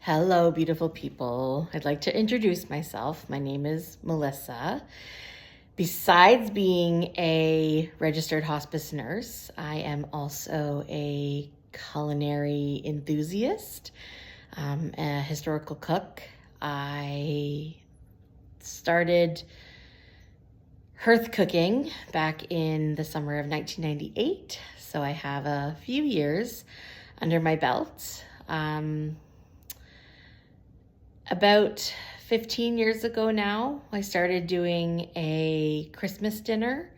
Hello, beautiful people. I'd like to introduce myself. My name is Melissa. Besides being a registered hospice nurse, I am also a culinary enthusiast, a historical cook. I started hearth cooking back in the summer of 1998, so I have a few years under my belt. About 15 years ago now, I started doing a Christmas dinner.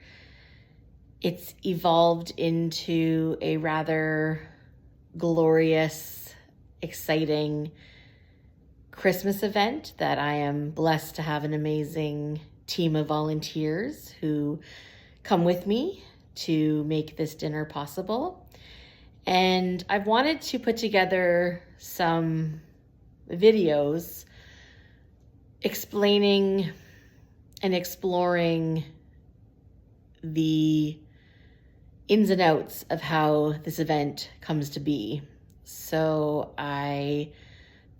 It's evolved into a rather glorious, exciting Christmas event that I am blessed to have an amazing team of volunteers who come with me to make this dinner possible. And I've wanted to put together some videos explaining and exploring the ins and outs of how this event comes to be. So I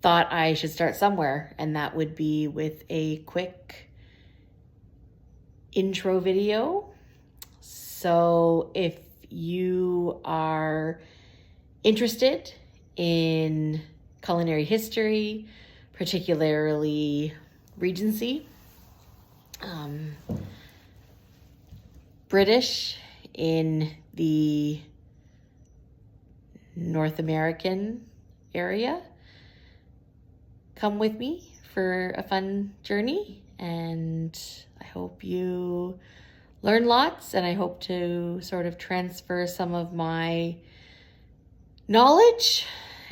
thought I should start somewhere, and that would be with a quick intro video. So if you are interested in culinary history, particularly Regency, British in the North American area, come with me for a fun journey, and I hope you learn lots, and I hope to sort of transfer some of my knowledge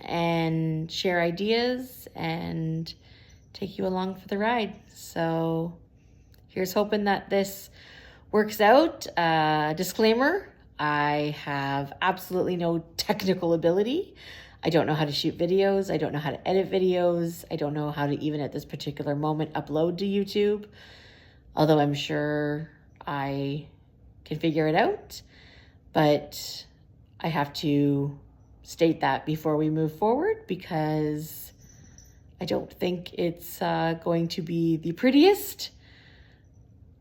and share ideas and take you along for the ride. So here's hoping that this works out. Disclaimer, I have absolutely no technical ability. I don't know how to shoot videos. I don't know how to edit videos. I don't know how to even at this particular moment upload to YouTube, although I'm sure I can figure it out. But I have to state that before we move forward, because I don't think it's going to be the prettiest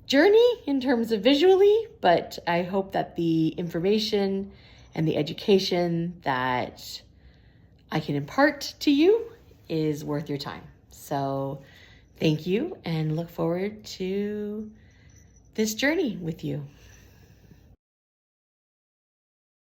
journey in terms of visually, but I hope that the information and the education that I can impart to you is worth your time. So thank you, and look forward to this journey with you.